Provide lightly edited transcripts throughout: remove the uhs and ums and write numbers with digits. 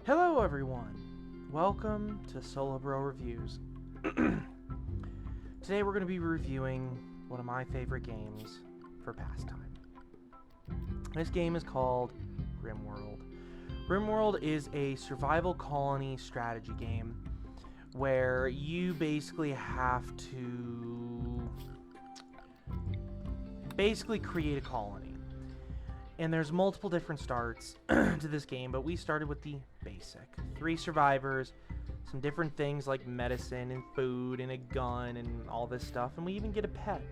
Hello everyone, welcome to Solo Bro Reviews. Today we're going to be reviewing one of my favorite games for pastime. This game is called Rimworld. Rimworld is a survival colony strategy game where you basically have to create a colony. And there's multiple different starts to this game, but we started with the basic. 3 survivors, some different things like medicine and food and a gun and all this stuff, and we even get a pet.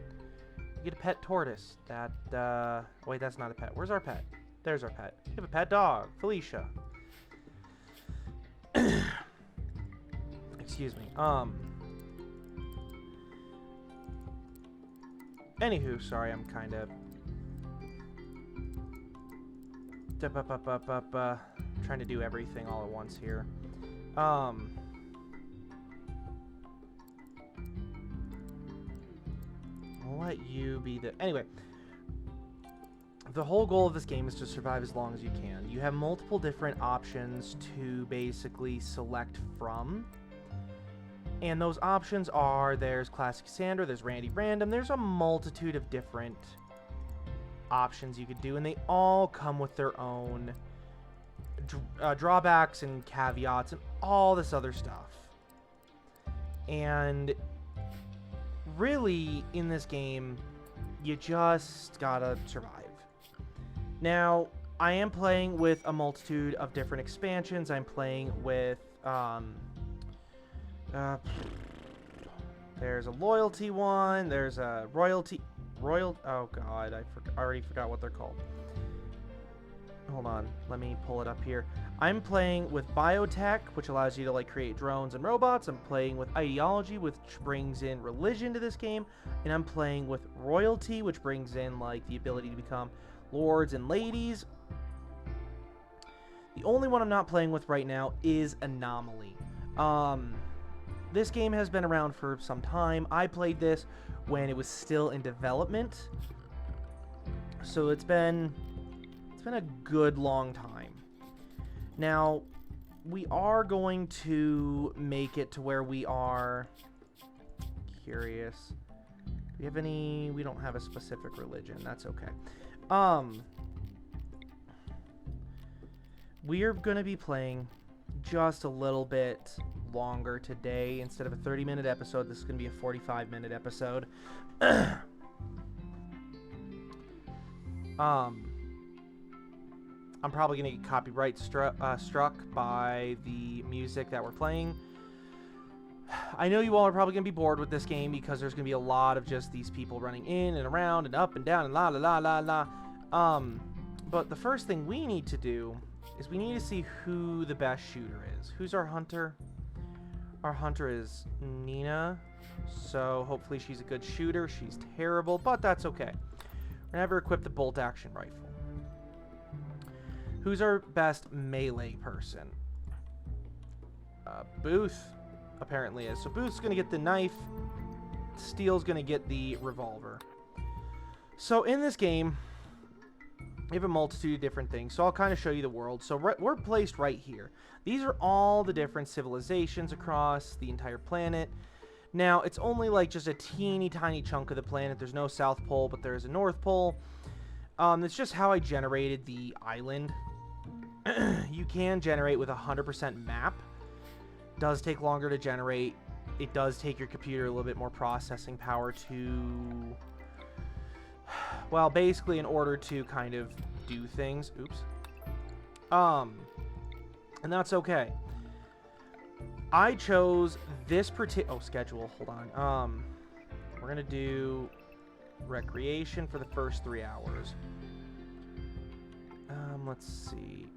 We get a pet tortoise that, wait, that's not a pet. Where's our pet? There's our pet. We have a pet dog, Felicia. Excuse me. Anywho, sorry, I'm kind of trying to do everything all at once here. I'll let you be the... Anyway, the whole goal of this game is to survive as long as you can. You have multiple different options to basically select from. And those options are, there's Classic Sandra, there's Randy Random, there's a multitude of different options you could do, and they all come with their own drawbacks and caveats and all this other stuff. And really, in this game, you just gotta survive. Now, I am playing with a multitude of different expansions. I'm playing with there's a loyalty one, there's a oh god, I already forgot what they're called. Hold on, let me pull it up here. I'm playing with biotech, which allows you to like create drones and robots. I'm playing with ideology, which brings in religion to this game, and I'm playing with royalty, which brings in like the ability to become lords and ladies. The only one I'm not playing with right now is anomaly. This game has been around for some time. I played this when it was still in development, so it's been a good long time. Now, we are going to make it to where we are curious. Do we have any? We don't have a specific religion. That's okay. We are going to be playing just a little bit longer today. Instead of a 30-minute episode, this is going to be a 45-minute episode. I'm probably going to get copyright struck by the music that we're playing. I know you all are probably going to be bored with this game because there's going to be a lot of just these people running in and around and up and down and la la la la la. But the first thing we need to do is we need to see who the best shooter is. Who's our hunter? Our hunter is Nina, so hopefully she's a good shooter. She's terrible, but that's okay. We're gonna have her equip the bolt-action rifle. Who's our best melee person? Booth apparently is. So Booth's gonna get the knife. Steele's gonna get the revolver. So in this game, we have a multitude of different things, so I'll kind of show you the world. So we're placed right here. These are all the different civilizations across the entire planet. Now, it's only like just a teeny tiny chunk of the planet. There's no South Pole, but there's a North Pole. It's just how I generated the island. You can generate with 100% map. Does take longer to generate. It does take your computer a little bit more processing power to... Well, basically in order to kind of do things. Oops. And that's okay. I chose this particular... Oh, schedule. Hold on. We're going to do recreation for the first 3 hours. Let's see.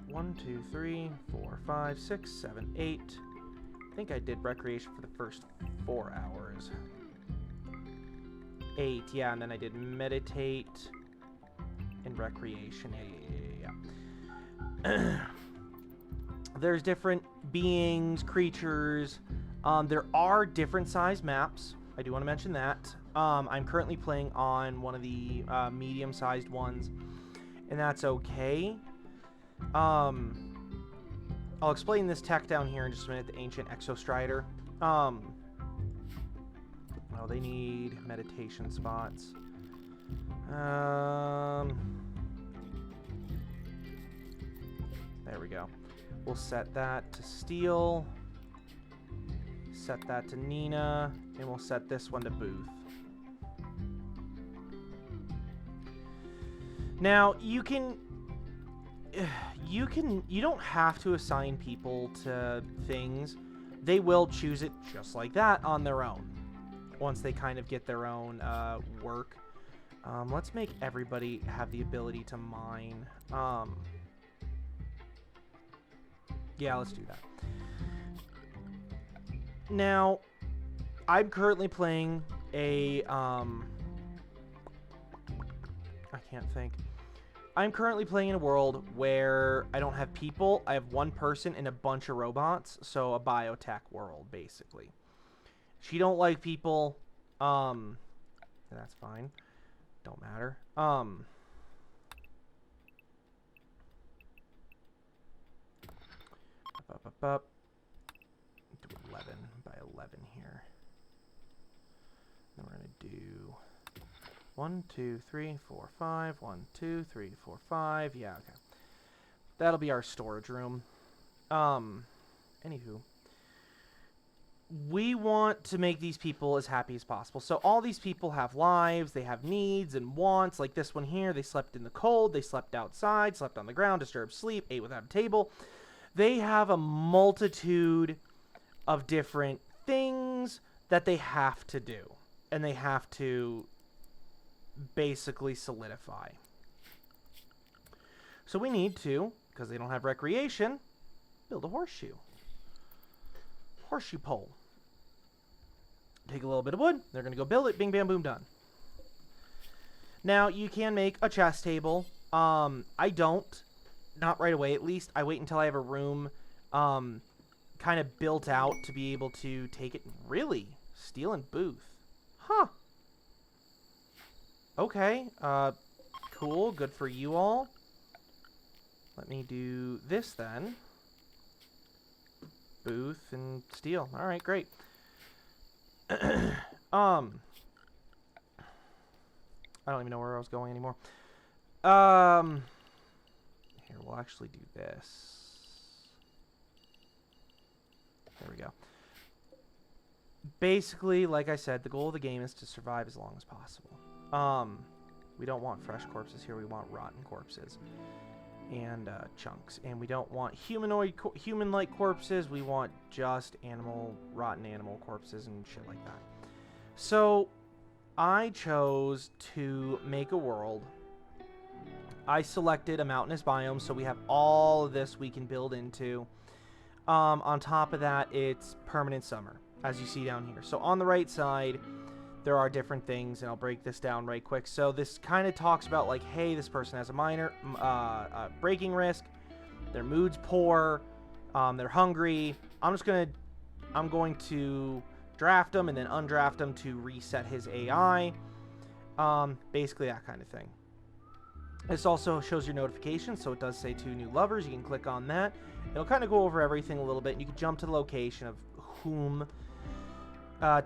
1, 2, 3, 4, 5, 6, 7, 8. I think I did recreation for the first 4 hours. 8, yeah, and then I did meditate and recreation. Yeah. There's different beings, creatures. There are different size maps. I do want to mention that. I'm currently playing on one of the medium-sized ones, and that's okay. I'll explain this tech down here in just a minute, the ancient exostrider. Oh, they need meditation spots. There we go. We'll set that to Steel. Set that to Nina. And we'll set this one to Booth. Now, you don't have to assign people to things. They will choose it just like that on their own. Once they kind of get their own work. Let's make everybody have the ability to mine. Yeah, let's do that. Now, I'm currently playing a, I can't think. I'm currently playing in a world where I don't have people. I have one person and a bunch of robots. So a biotech world, basically. She don't like people. That's fine. Don't matter. Do 11 by 11 here. Then we're gonna do 1, 2, 3, 4, 5. 1, 2, 3, 4, 5. Yeah, okay. That'll be our storage room. Anywho. We want to make these people as happy as possible. So all these people have lives, they have needs and wants. Like this one here, they slept in the cold, they slept outside, slept on the ground, disturbed sleep, ate without a table. They have a multitude of different things that they have to do. And they have to basically solidify. So we need to, because they don't have recreation, build a horseshoe. Horseshoe pole. Take a little bit of wood. They're going to go build it. Bing, bam, boom, done. Now, you can make a chess table. I don't. Not right away, at least. I wait until I have a room kind of built out to be able to take it. Really? Steel and Booth. Huh. Okay. Cool. Good for you all. Let me do this then. Booth and Steel. All right, great. I don't even know where I was going anymore. Here, we'll actually do this. There we go. Basically, like I said, the goal of the game is to survive as long as possible. We don't want fresh corpses here. We want rotten corpses. And chunks, and we don't want human-like corpses. We want just rotten animal corpses and shit like that. So I chose to make a world. I selected a mountainous biome, so we have all of this we can build into. On top of that, it's permanent summer, as you see down here. So on the right side, there are different things, and I'll break this down right quick. So this kind of talks about, like, hey, this person has a minor breaking risk. Their mood's poor. They're hungry. I'm going to draft them and then undraft them to reset his AI. Basically that kind of thing. This also shows your notifications, so it does say 2 new lovers. You can click on that. It'll kind of go over everything a little bit, and you can jump to the location of whom.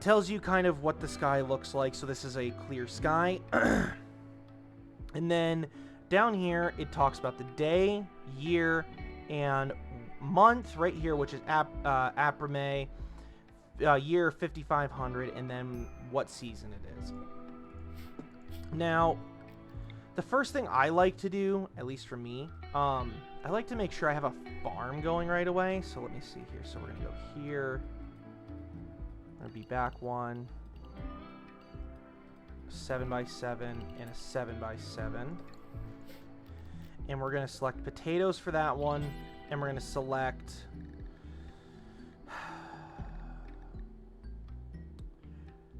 Tells you kind of what the sky looks like. So this is a clear sky. And then down here, it talks about the day, year, and month right here, which is Aprime, year 5500, and then what season it is. Now, the first thing I like to do, at least for me, I like to make sure I have a farm going right away. So let me see here. So we're going to go here. I'm going to be back 1, 7x7, and a 7x7. And we're going to select potatoes for that one. And we're going to select...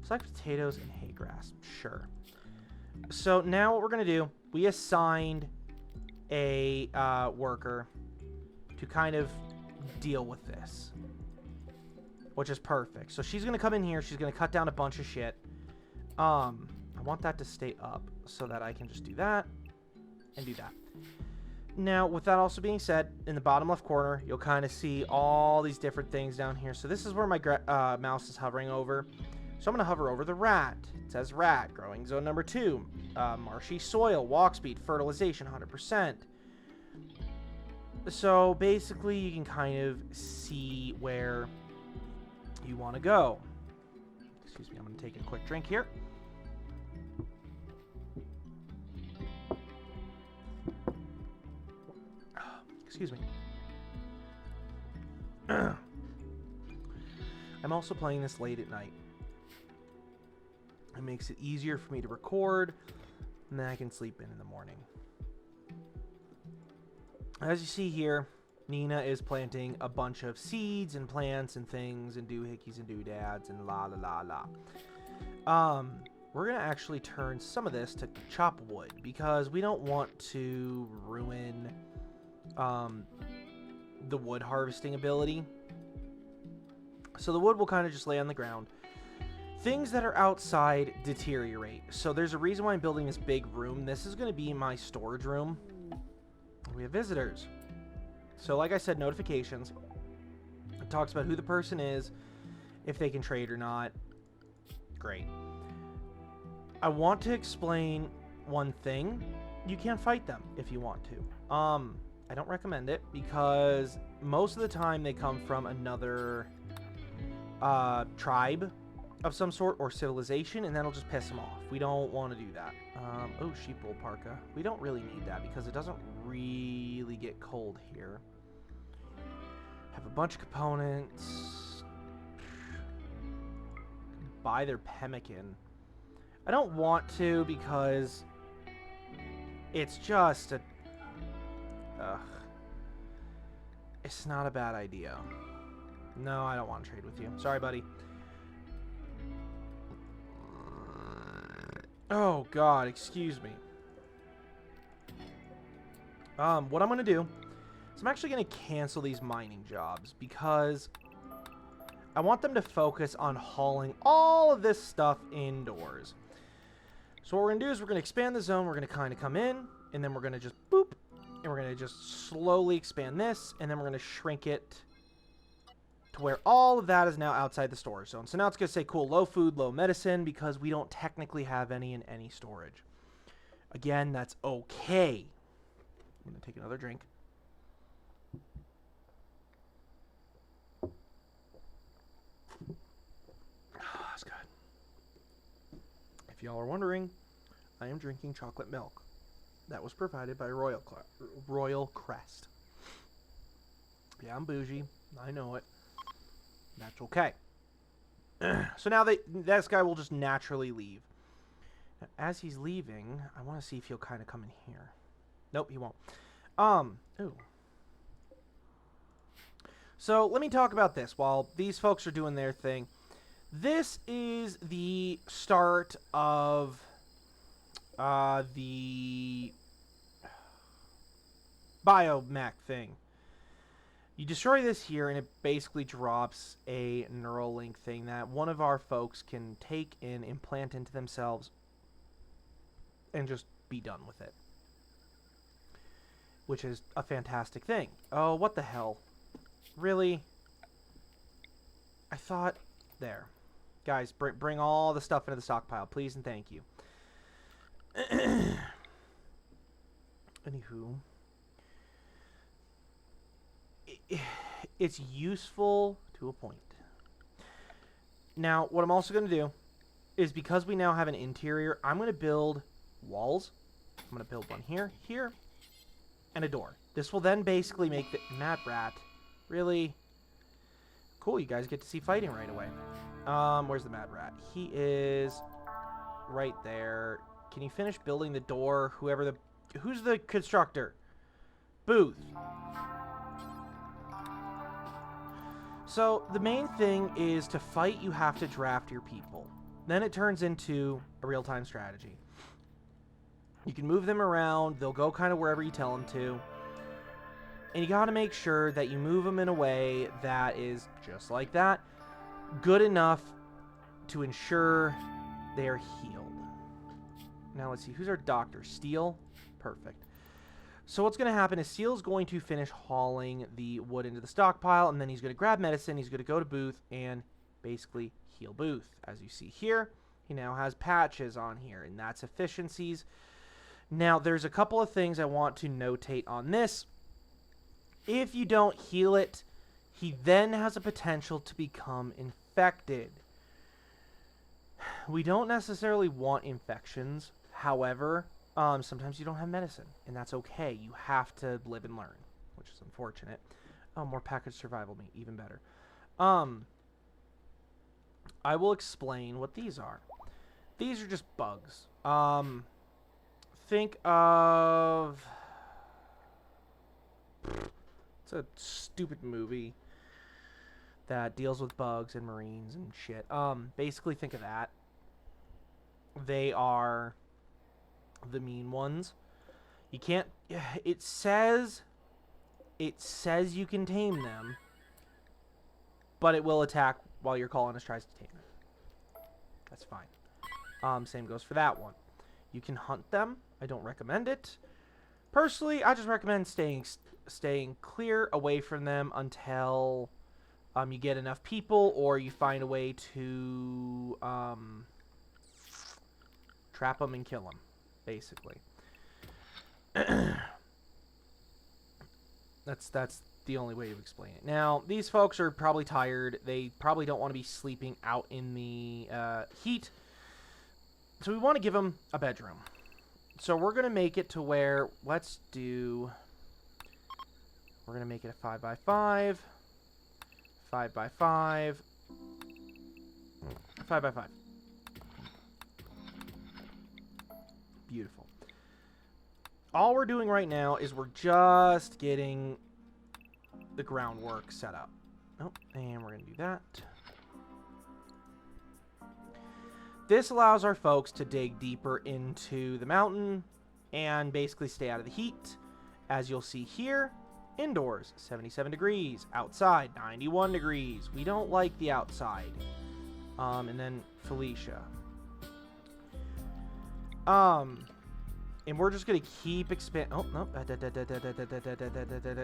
select potatoes and hay grass. Sure. So now what we're going to do, we assigned a worker to kind of deal with this. Which is perfect. So she's going to come in here. She's going to cut down a bunch of shit. I want that to stay up so that I can just do that and do that. Now, with that also being said, in the bottom left corner, you'll kind of see all these different things down here. So this is where my mouse is hovering over. So I'm going to hover over the rat. It says rat, growing zone number 2, marshy soil, walk speed, fertilization 100%. So basically you can kind of see where you want to go. Excuse me, I'm going to take a quick drink here. Excuse me. I'm also playing this late at night. It makes it easier for me to record, and then I can sleep in the morning. As you see here, Nina is planting a bunch of seeds and plants and things and doohickeys and doodads and la la la la. We're going to actually turn some of this to chop wood because we don't want to ruin the wood harvesting ability. So the wood will kind of just lay on the ground. Things that are outside deteriorate. So there's a reason why I'm building this big room. This is going to be my storage room. We have visitors. So like I said, notifications. It talks about who the person is, if they can trade or not. Great. I want to explain one thing. You can't fight them if you want to. I don't recommend it because most of the time they come from another tribe of some sort or civilization, and that'll just piss them off. We don't want to do that. Oh, sheep wool parka. We don't really need that because it doesn't really get cold here. Have a bunch of components. Buy their pemmican. I don't want to because it's just a... It's not a bad idea. No, I don't want to trade with you. Sorry, buddy. Oh, God, excuse me. What I'm going to do is I'm actually going to cancel these mining jobs because I want them to focus on hauling all of this stuff indoors. So what we're going to do is we're going to expand the zone. We're going to kind of come in, and then we're going to just boop, and we're going to just slowly expand this, and then we're going to shrink it to where all of that is now outside the storage zone. So now it's going to say, cool, low food, low medicine, because we don't technically have any in any storage. Again, that's okay. I'm going to take another drink. Oh, that's good. If y'all are wondering, I am drinking chocolate milk. That was provided by Royal Crest. Yeah, I'm bougie. I know it. That's okay. So now this guy will just naturally leave. Now, as he's leaving, I want to see if he'll kind of come in here. Nope, he won't. Ooh. So let me talk about this while these folks are doing their thing. This is the start of the biomech thing. You destroy this here, and it basically drops a neural link thing that one of our folks can take and implant into themselves and just be done with it. Which is a fantastic thing. Oh, what the hell? Really? I thought... There. Guys, bring all the stuff into the stockpile, please and thank you. Anywho... It's useful to a point. Now, what I'm also going to do is because we now have an interior, I'm going to build walls. I'm going to build one here, here, and a door. This will then basically make the... Mad Rat. Really? Cool, you guys get to see fighting right away. Where's the Mad Rat? He is right there. Can you finish building the door? Who's the constructor? Booth. So, the main thing is to fight, you have to draft your people. Then it turns into a real-time strategy. You can move them around, they'll go kind of wherever you tell them to. And you gotta make sure that you move them in a way that is, just like that, good enough to ensure they are healed. Now let's see, who's our doctor? Steel? Perfect. So what's going to happen is Seal's going to finish hauling the wood into the stockpile, and then he's going to grab medicine. He's going to go to Booth and basically heal Booth. As you see here, he now has patches on here, and that's efficiencies. Now, there's a couple of things I want to notate on this. If you don't heal it, he then has a potential to become infected. We don't necessarily want infections. However, sometimes you don't have medicine, and that's okay. You have to live and learn, which is unfortunate. Oh, more packaged survival meat, even better. I will explain what these are. These are just bugs. Think of... It's a stupid movie that deals with bugs and marines and shit. Basically think of that. They are the mean ones. You can't... It says you can tame them, but it will attack while your colonist tries to tame it. That's fine. Same goes for that one. You can hunt them. I don't recommend it. Personally, I just recommend staying clear away from them until you get enough people, or you find a way to trap them and kill them, basically. That's the only way to explain it. Now, these folks are probably tired. They probably don't want to be sleeping out in the heat. So we want to give them a bedroom. So we're going to make it to where, we're going to make it a 5x5, 5x5, 5x5. Beautiful. All we're doing right now is we're just getting the groundwork set up. Oh, and we're going to do that. This allows our folks to dig deeper into the mountain and basically stay out of the heat. As you'll see here, indoors, 77 degrees. Outside, 91 degrees. We don't like the outside. And then Felicia. And we're just going to keep expanding. Oh, no.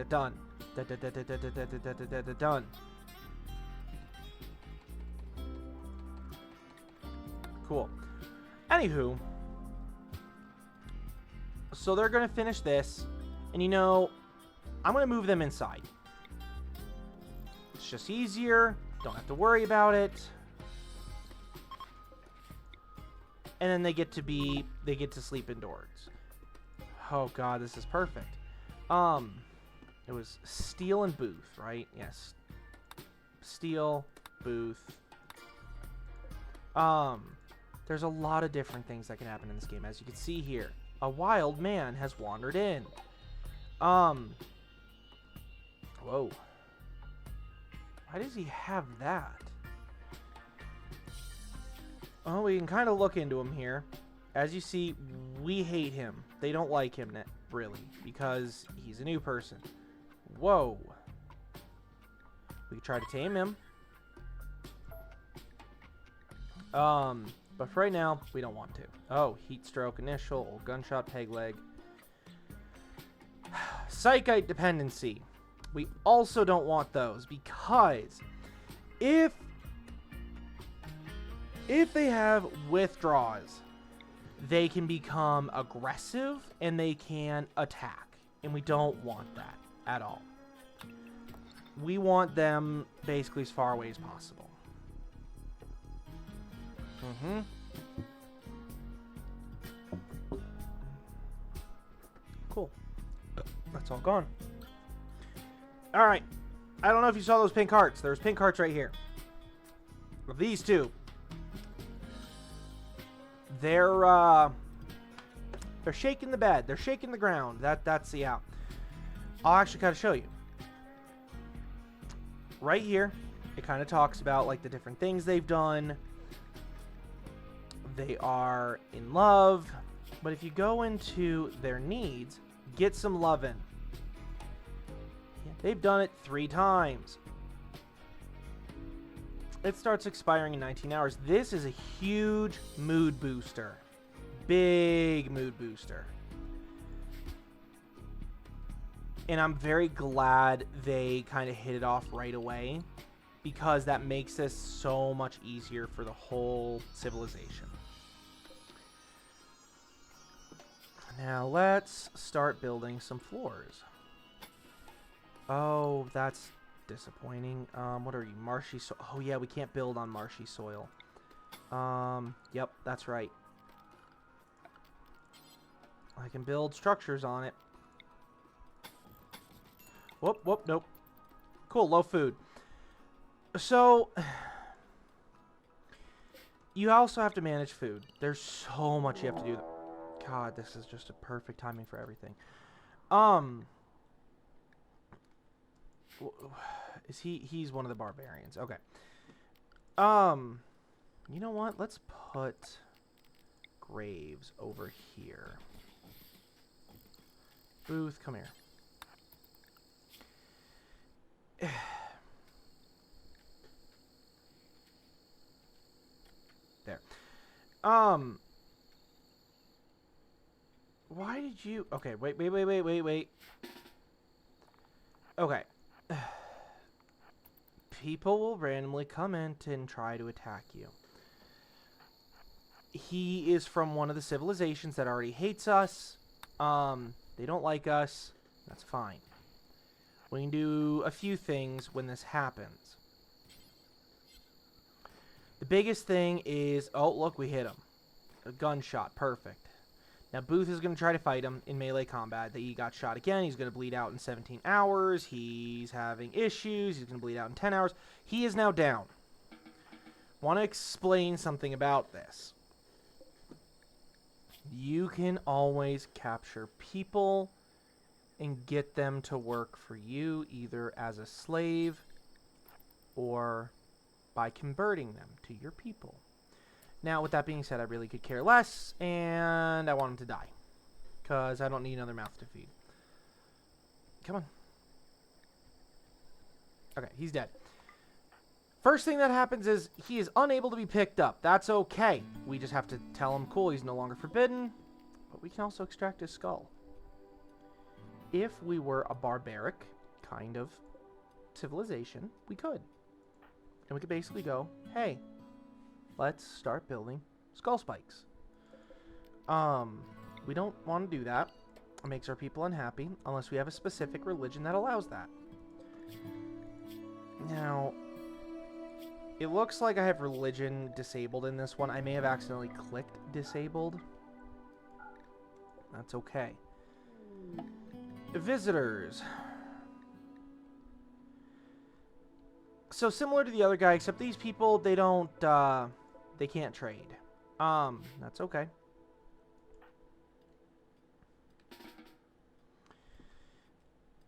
Done. Done. Cool. Anywho, so they're going to finish this, and you know, I'm going to move them inside. It's just easier. Don't have to worry about it. And then they get to sleep indoors. Oh god, this is perfect. It was Steel and Booth, right? Yes. Steel, Booth. There's a lot of different things that can happen in this game. As you can see here, a wild man has wandered in. Whoa. Why does he have that? Well, we can kind of look into him here. As you see, we hate him. They don't like him, really, because he's a new person. Whoa. We can try to tame him. But for right now, we don't want to. Oh, heat stroke, initial, old gunshot, peg leg. Psychite dependency. We also don't want those, because if they have withdraws, they can become aggressive and they can attack. And we don't want that at all. We want them basically as far away as possible. Cool. That's all gone. Alright. I don't know if you saw those pink hearts. There's pink hearts right here. These two. They're shaking the bed. They're shaking the ground. That's the out. I'll actually kind of show you. Right here, it kind of talks about like the different things they've done. They are in love, but if you go into their needs, get some lovin'. They've done it 3 times. It starts expiring in 19 hours. This is a huge mood booster. Big mood booster. And I'm very glad they kind of hit it off right away, because that makes this so much easier for the whole civilization. Now let's start building some floors. Oh, that's disappointing. What are you? Marshy soil. Oh yeah, we can't build on marshy soil. Yep, that's right. I can build structures on it. Whoop, whoop, nope. Cool, low food. So, you also have to manage food. There's so much you have to do. God, this is just a perfect timing for everything. Is he's one of the barbarians. Okay. You know what? Let's put graves over here. Booth, come here. There. Why did you... Okay, wait. Okay. People will randomly come in and try to attack you. He is from one of the civilizations that already hates us. They don't like us. That's fine. We can do a few things when this happens. The biggest thing is... Oh, look, we hit him. A gunshot. Perfect. Now, Booth is going to try to fight him in melee combat. He got shot again. He's going to bleed out in 17 hours. He's having issues. He's going to bleed out in 10 hours. He is now down. Want to explain something about this. You can always capture people and get them to work for you, either as a slave or by converting them to your people. Now, with that being said, I really could care less, and I want him to die, because I don't need another mouth to feed. Come on. Okay, he's dead. First thing that happens is he is unable to be picked up. That's okay. We just have to tell him, cool, he's no longer forbidden, but we can also extract his skull. If we were a barbaric kind of civilization, we could. And we could basically go, hey, let's start building skull spikes. We don't want to do that. It makes our people unhappy, unless we have a specific religion that allows that. Now, it looks like I have religion disabled in this one. I may have accidentally clicked disabled. That's okay. Visitors. So similar to the other guy, except these people, they don't, they can't trade. That's okay.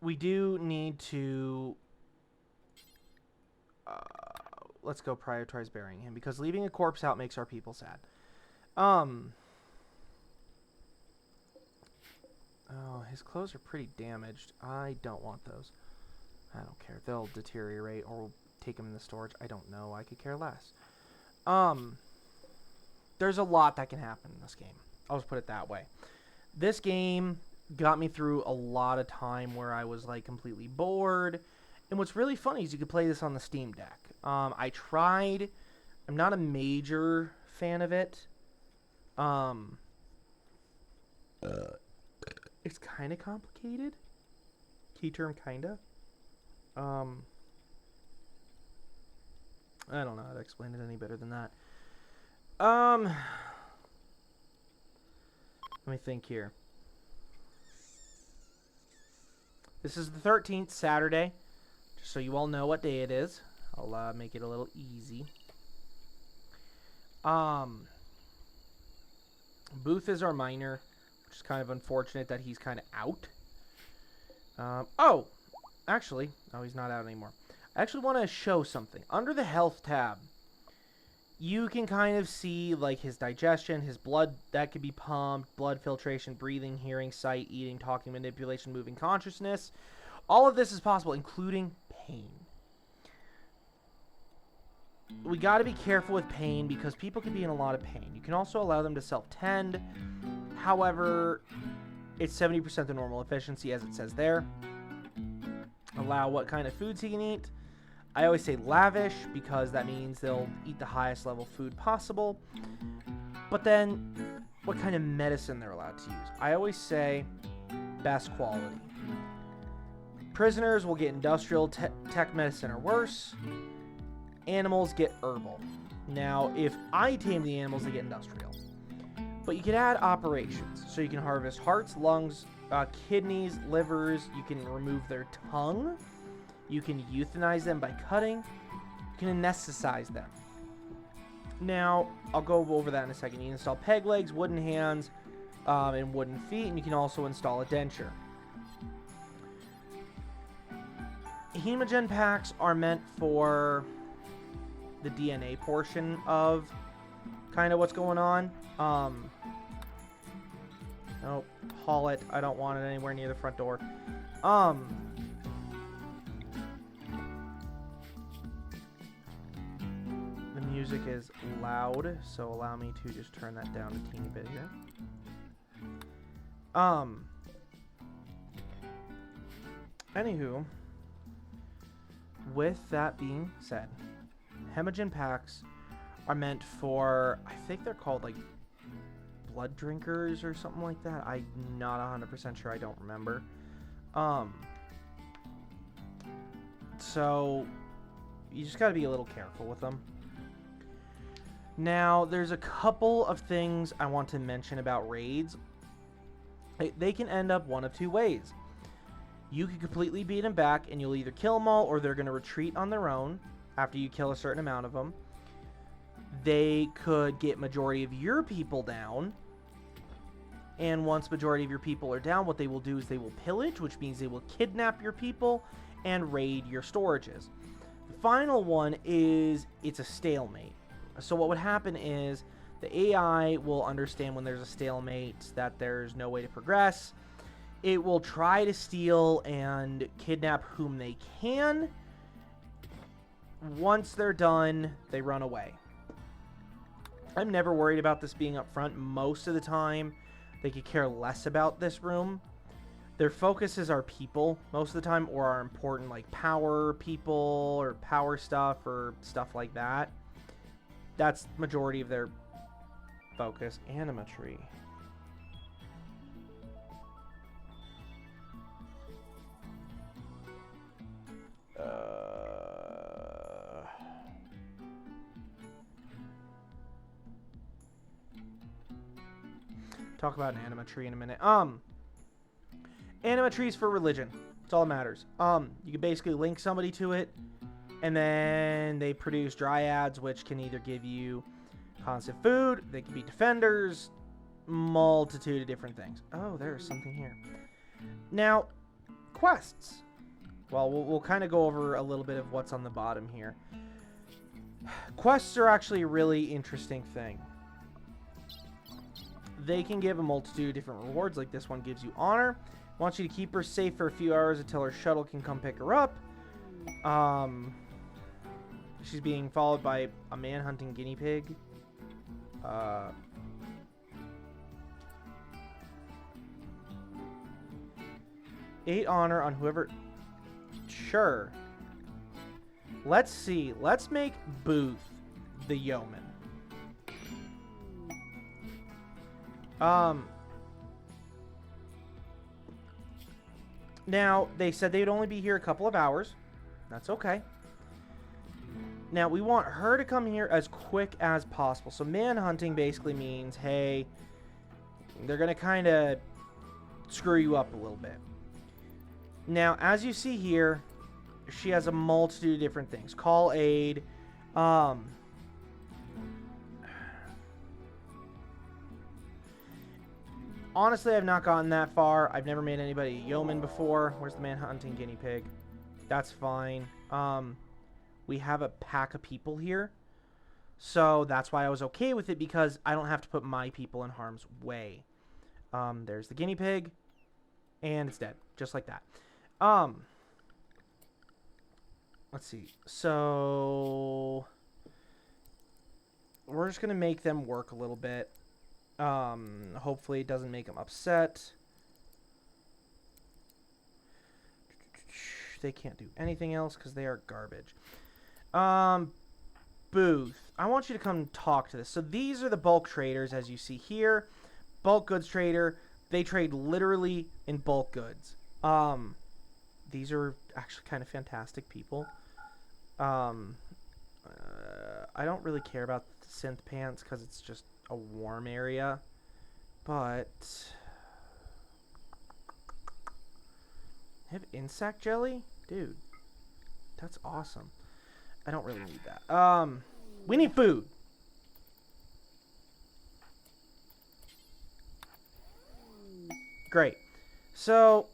We do need to, let's go prioritize burying him, because leaving a corpse out makes our people sad. Oh, his clothes are pretty damaged. I don't want those. I don't care. They'll deteriorate, or we'll take them in the storage. I don't know. I could care less. There's a lot that can happen in this game. I'll just put it that way. This game got me through a lot of time where I was like completely bored. And what's really funny is you could play this on the Steam Deck. I tried. I'm not a major fan of it. It's kind of complicated. Key term, kinda. I don't know how to explain it any better than that. Let me think here. This is the 13th, Saturday. Just so you all know what day it is. I'll make it a little easy. Booth is our miner, which is kind of unfortunate that he's kind of out. Oh! Actually, no, he's not out anymore. I actually want to show something. Under the health tab, you can kind of see like his digestion, his blood that could be pumped, blood filtration, breathing, hearing, sight, eating, talking, manipulation, moving, consciousness. All of this is possible, including pain. We got to be careful with pain because people can be in a lot of pain. You can also allow them to self-tend. However, it's 70% the normal efficiency as it says there. allow what kind of foods he can eat. I always say lavish because that means they'll eat the highest level food possible. But then what kind of medicine they're allowed to use. I always say best quality. Prisoners will get industrial tech medicine or worse. Animals get herbal. Now, if I tame the animals, they get industrial. But you can add operations. So you can harvest hearts, lungs, kidneys, livers. You can remove their tongue. You can euthanize them by cutting. You can anesthetize them. Now, I'll go over that in a second. You can install peg legs, wooden hands, and wooden feet, and you can also install a denture. Hemogen packs are meant for the DNA portion of kind of what's going on. Nope, haul it. I don't want it anywhere near the front door. The music is loud, so allow me to just turn that down a teeny bit here. Anywho, with that being said, Hemogen packs are meant for, I think they're called like blood drinkers or something like that. I'm not 100% sure. I don't remember. So you just got to be a little careful with them. Now, there's a couple of things I want to mention about raids. They can end up one of two ways. You can completely beat them back and you'll either kill them all or they're going to retreat on their own after you kill a certain amount of them. They could get majority of your people down. And once majority of your people are down, what they will do is they will pillage, which means they will kidnap your people and raid your storages. The final one is it's a stalemate. So what would happen is the AI will understand when there's a stalemate that there's no way to progress. It will try to steal and kidnap whom they can. Once they're done, they run away. I'm never worried about this being up front. Most of the time, they could care less about this room. Their focus is our people most of the time, or our important like power people or power stuff or stuff like that. That's majority of their focus. Animatry. Talk about an animatry in a minute. Animatries for religion. That's all that matters. You can basically link somebody to it, and then they produce dryads, which can either give you constant food, they can be defenders, multitude of different things. Oh, there's something here. Now, quests. Well, we'll kind of go over a little bit of what's on the bottom here. Quests are actually a really interesting thing. They can give a multitude of different rewards, like this one gives you honor. Wants you to keep her safe for a few hours until her shuttle can come pick her up. She's being followed by a man-hunting guinea pig. 8 honor on whoever... Sure. Let's see. Let's make Booth the yeoman. Now, they said they'd only be here a couple of hours. That's okay. Now, we want her to come here as quick as possible. So, manhunting basically means, hey, they're going to kind of screw you up a little bit. Now, as you see here, she has a multitude of different things. Call aid. Honestly, I've not gotten that far. I've never made anybody a yeoman before. Where's the man-hunting guinea pig? That's fine. We have a pack of people here. So that's why I was okay with it, because I don't have to put my people in harm's way. There's the guinea pig. And it's dead. Just like that. Let's see. So we're just going to make them work a little bit. Hopefully it doesn't make them upset. They can't do anything else because they are garbage. Booth. I want you to come talk to this. So these are the bulk traders, as you see here. Bulk goods trader. They trade literally in bulk goods. These are actually kind of fantastic people. I don't really care about the synth pants because it's just a warm area. But I have insect jelly? Dude, that's awesome. I don't really need that. We need food. Great. So,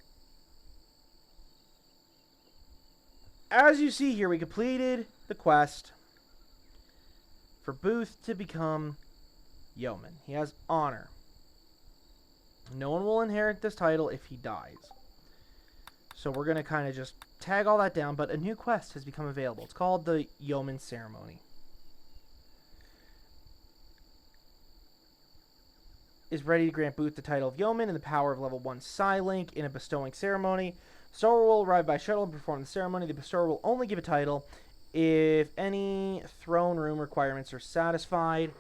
as you see here, we completed the quest for Booth to become yeoman. He has honor. No one will inherit this title if he dies. So we're going to kind of just tag all that down, but a new quest has become available. It's called the Yeoman Ceremony. Is ready to grant Booth the title of Yeoman and the power of level 1 Psi-Link in a bestowing ceremony. Bestower will arrive by shuttle and perform the ceremony. The bestower will only give a title if any throne room requirements are satisfied.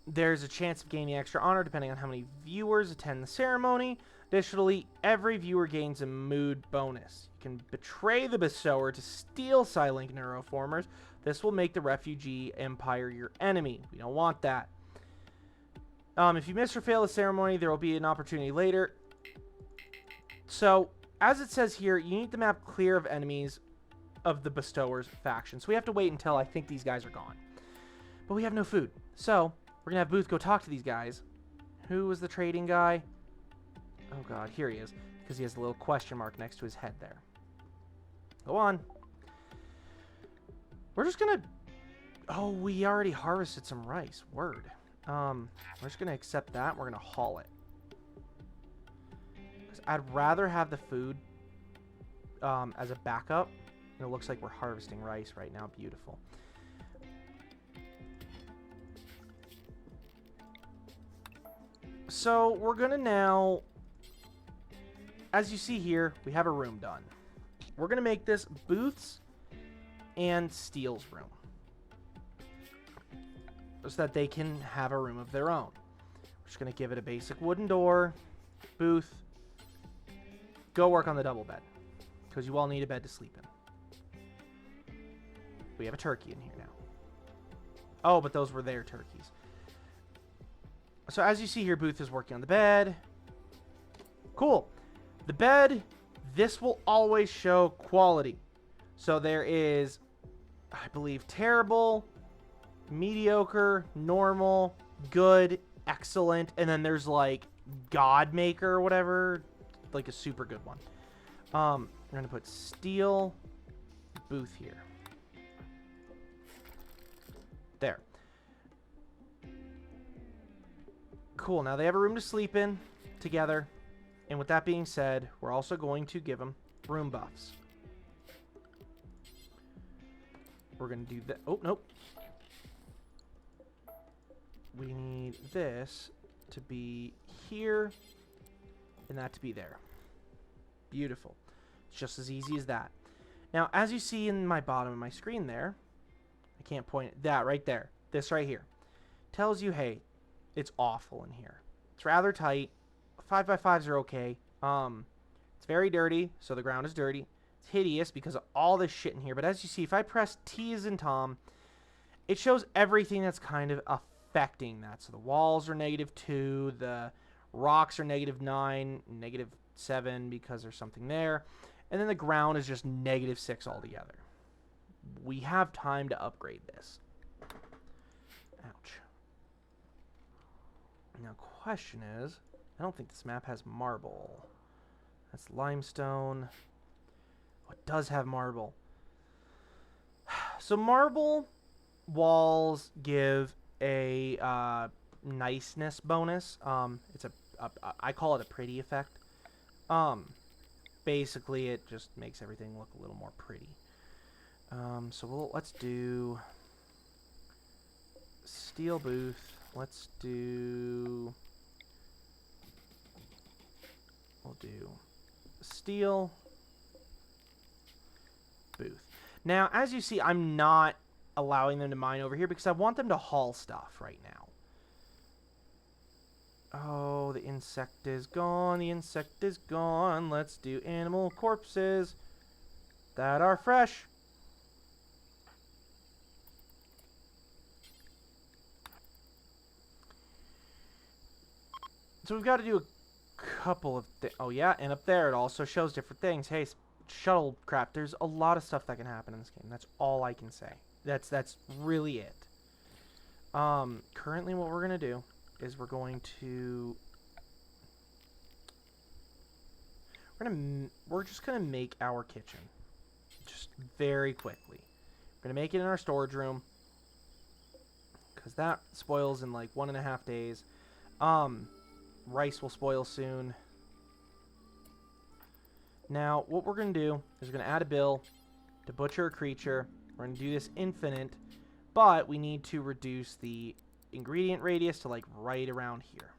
There's a chance of gaining extra honor depending on how many viewers attend the ceremony. Additionally, every viewer gains a mood bonus. You can betray the bestower to steal Psi-Link neuroformers. This will make the refugee empire your enemy. We don't want that. If you miss or fail the ceremony, there will be an opportunity later. So, as it says here, you need the map clear of enemies of the bestower's faction. So we have to wait until I think these guys are gone. But we have no food. So, we're going to have Booth go talk to these guys. Who was the trading guy? Oh god, here he is. Because he has a little question mark next to his head there. Go on. We're just going to... Oh, we already harvested some rice. Word. We're just going to accept that. We're going to haul it. Because I'd rather have the food as a backup. And it looks like we're harvesting rice right now. Beautiful. So we're going to now... As you see here, we have a room done. We're going to make this Booth's and Steele's room. So that they can have a room of their own. We're just going to give it a basic wooden door. Booth, go work on the double bed. Because you all need a bed to sleep in. We have a turkey in here now. Oh, but those were their turkeys. So as you see here, Booth is working on the bed. Cool. The bed, this will always show quality. So there is, I believe, terrible, mediocre, normal, good, excellent, and then there's like God Maker or whatever, like a super good one. We're gonna put Steel Booth here. There. Cool. Now they have a room to sleep in together. And with that being said, we're also going to give them room buffs. We're going to do that. Oh, nope. We need this to be here and that to be there. Beautiful. It's just as easy as that. Now, as you see in my bottom of my screen there, I can't point it. That right there. This right here. Tells you, hey, it's awful in here. It's rather tight. 5x5s are okay. It's very dirty, so the ground is dirty. It's hideous because of all this shit in here. But as you see, if I press T as in Tom, it shows everything that's kind of affecting that. So the walls are -2, the rocks are -9, -7 because there's something there. And then the ground is just -6 altogether. We have time to upgrade this. Ouch. Now, question is... I don't think this map has marble. That's limestone. Oh, it does have marble. So marble walls give a niceness bonus. It's I call it a pretty effect. Basically, it just makes everything look a little more pretty. So let's do Steel Booth. Let's do... We'll do steel. Booth. Now, as you see, I'm not allowing them to mine over here because I want them to haul stuff right now. Oh, the insect is gone. The insect is gone. Let's do animal corpses that are fresh. So we've got to do a couple of things. Oh, yeah, and up there it also shows different things. Hey, shuttlecraft, there's a lot of stuff that can happen in this game. That's all I can say. That's really it. Currently what we're going to do is we're just going to make our kitchen just very quickly. We're going to make it in our storage room because that spoils in like 1.5 days. Rice will spoil soon. Now, what we're going to do is we're going to add a bill to butcher a creature. We're going to do this infinite, but we need to reduce the ingredient radius to like right around here.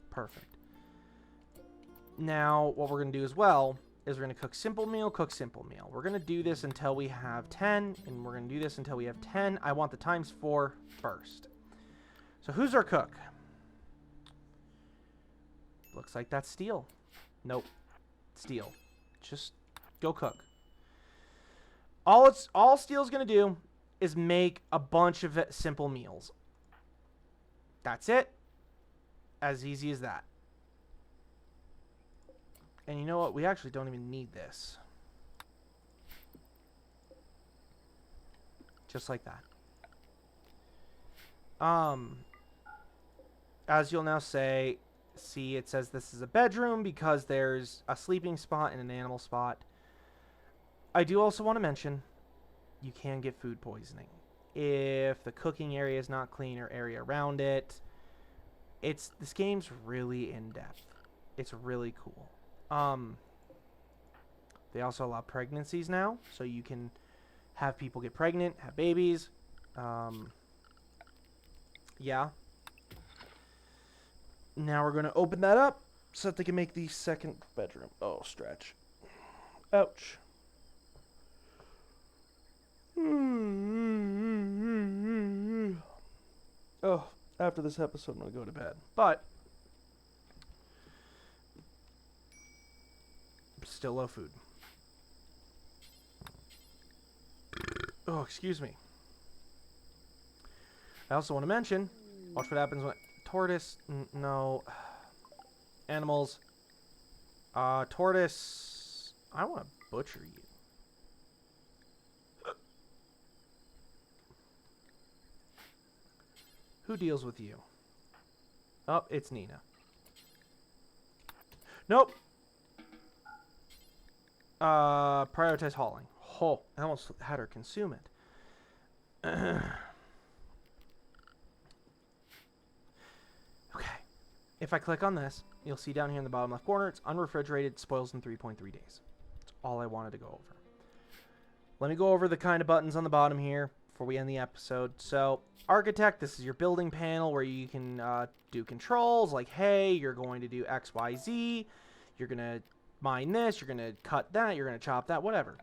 Perfect. Now, what we're going to do as well is we're going to cook simple meal, cook simple meal. We're going to do this until we have 10, and we're going to do this until we have 10. I want the times 4 first. So who's our cook? Looks like that's steel. Nope. Steel. Just go cook. All steel's gonna do is make a bunch of simple meals. That's it. As easy as that. And you know what? We actually don't even need this. Just like that. As you'll now see, it says this is a bedroom because there's a sleeping spot and an animal spot. I do also want to mention you can get food poisoning if the cooking area is not clean or area around it. This game's really in depth. It's really cool. They also allow pregnancies now, so you can have people get pregnant, have babies. Yeah. Now we're going to open that up so that they can make the second bedroom. Oh, stretch. Ouch. Oh, after this episode, I'm going to go to bed. But still low food. Oh, excuse me. I also want to mention, watch what happens when... Tortoise, no. Animals. Tortoise, I want to butcher you. Who deals with you? Oh, it's Nina. Nope. Prioritize hauling. Oh, I almost had her consume it. Okay. If I click on this, you'll see down here in the bottom left corner, it's unrefrigerated, spoils in 3.3 days. That's all I wanted to go over. Let me go over the kind of buttons on the bottom here before we end the episode. So, Architect, this is your building panel where you can do controls like, hey, you're going to do X, Y, Z. You're going to mine this. You're going to cut that. You're going to chop that, whatever.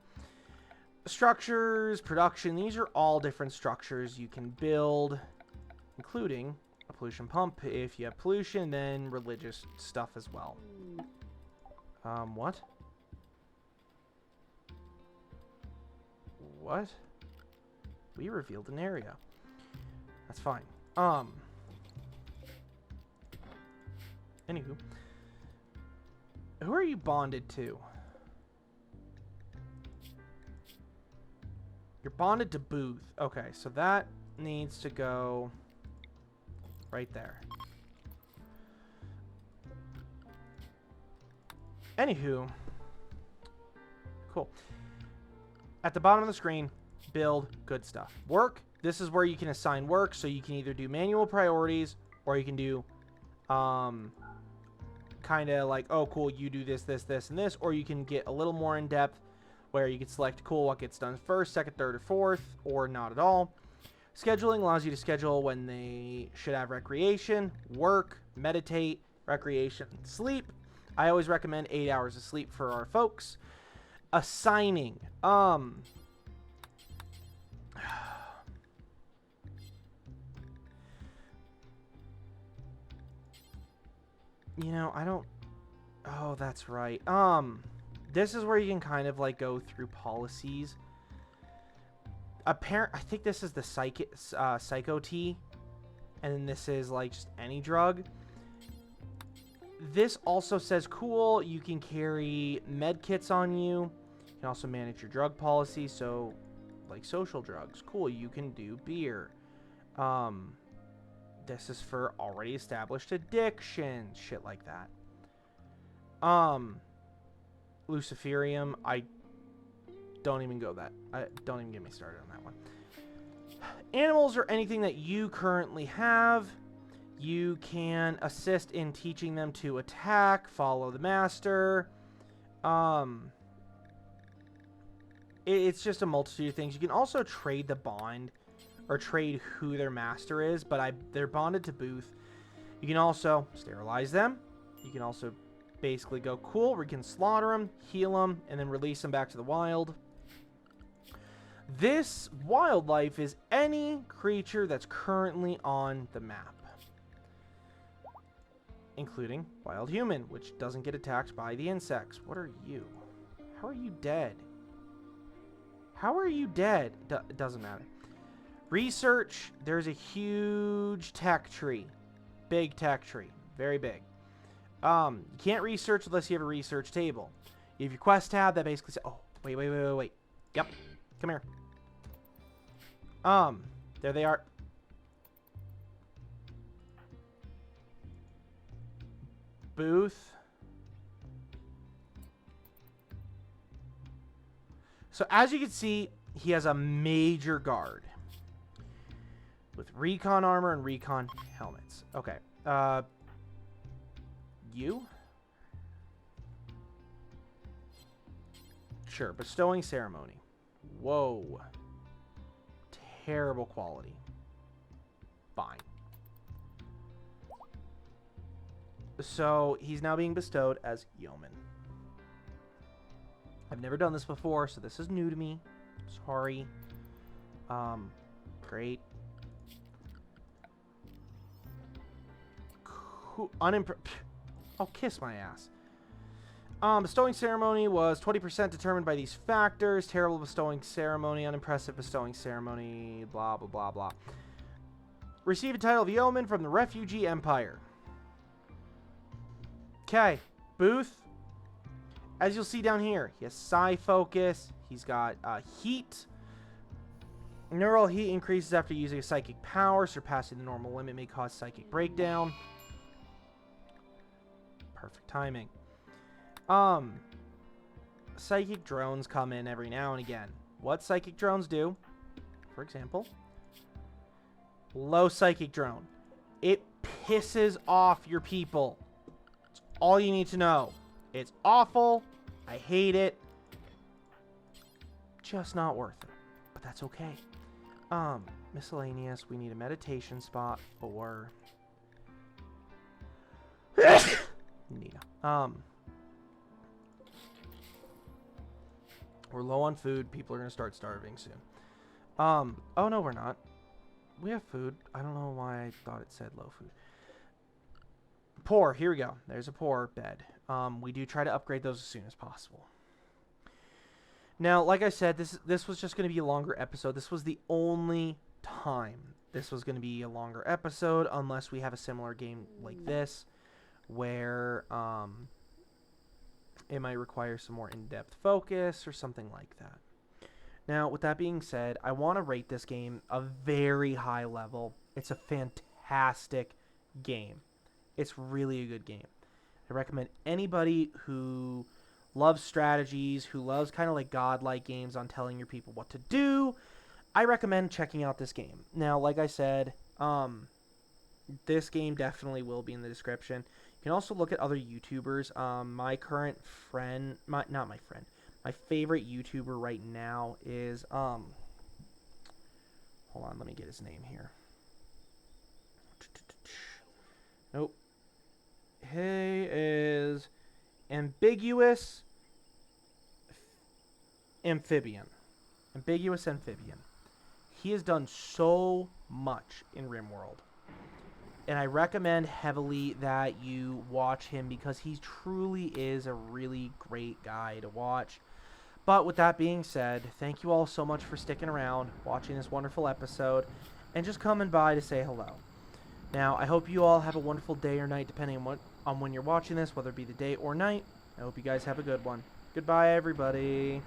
Structures, production, these are all different structures you can build, including a pollution pump. If you have pollution, then religious stuff as well. What? What? We revealed an area. That's fine. Anywho. Who are you bonded to? You're bonded to Booth. Okay, so that needs to go right there. Anywho. Cool. At the bottom of the screen, build good stuff. Work. This is where you can assign work, so you can either do manual priorities, or you can do kind of like, oh, cool, you do this, this, this, and this, or you can get a little more in depth where you can select, cool, what gets done first, second, third, or fourth, or not at all. Scheduling allows you to schedule when they should have recreation, work, meditate, recreation, sleep. I always recommend 8 hours of sleep for our folks. Assigning. You know, I don't... Oh, that's right. This is where you can kind of, like, go through policies. I think this is the Psycho Tea. And then this is, like, just any drug. This also says, cool, you can carry med kits on you. You can also manage your drug policy. So, like, social drugs. Cool, you can do beer. This is for already established addictions. Shit like that. Luciferium, I don't even go that. Don't even get me started on that one. Animals or anything that you currently have. You can assist in teaching them to attack, follow the master. It's just a multitude of things. You can also trade the bond or trade who their master is, but they're bonded to Booth. You can also sterilize them. You can also basically go, cool, we can slaughter them, heal them, and then release them back to the wild. This wildlife is any creature that's currently on the map, including wild human, which doesn't get attacked by the insects. What are you? How are you dead? How are you dead? Doesn't matter. Research, there's a huge tech tree. Big tech tree. Very big. You can't research unless you have a research table. You have your quest tab that basically says, oh, wait. Yep. Come here. There they are. Booth. So as you can see, he has a major guard with recon armor and recon helmets. Okay. You? Sure. Bestowing ceremony. Whoa. Terrible quality. Fine. So he's now being bestowed as yeoman. I've never done this before, so this is new to me. Sorry. Great. Cool. I'll kiss my ass. Bestowing ceremony was 20% determined by these factors. Terrible bestowing ceremony, unimpressive bestowing ceremony, blah, blah, blah, blah. Receive a title of yeoman from the refugee empire. Okay. Booth. As you'll see down here, he has psi focus. He's got heat. Neural heat increases after using a psychic power. Surpassing the normal limit may cause psychic breakdown. Perfect timing. Psychic drones come in every now and again. What psychic drones do, for example, low psychic drone. It pisses off your people. It's all you need to know. It's awful. I hate it. Just not worth it. But that's okay. Miscellaneous. We need a meditation spot for Nina. We're low on food. People are going to start starving soon. Oh, no, we're not. We have food. I don't know why I thought it said low food. Poor. Here we go. There's a poor bed. We do try to upgrade those as soon as possible. Now, like I said, this was just going to be a longer episode. This was the only time this was going to be a longer episode, unless we have a similar game like this, where it might require some more in-depth focus or something like that. Now, with that being said, I want to rate this game a very high level. It's a fantastic game. It's really a good game. I recommend anybody who loves strategies, who loves kind of like godlike games on telling your people what to do, I recommend checking out this game. Now, like I said, this game definitely will be in the description. You can also look at other YouTubers. My favorite YouTuber right now is, hold on, let me get his name here. Nope. He is ambiguous amphibian. Ambiguous amphibian. He has done so much in Rimworld. And I recommend heavily that you watch him because he truly is a really great guy to watch. But with that being said, thank you all so much for sticking around, watching this wonderful episode, and just coming by to say hello. Now, I hope you all have a wonderful day or night, depending on when you're watching this, whether it be the day or night. I hope you guys have a good one. Goodbye, everybody.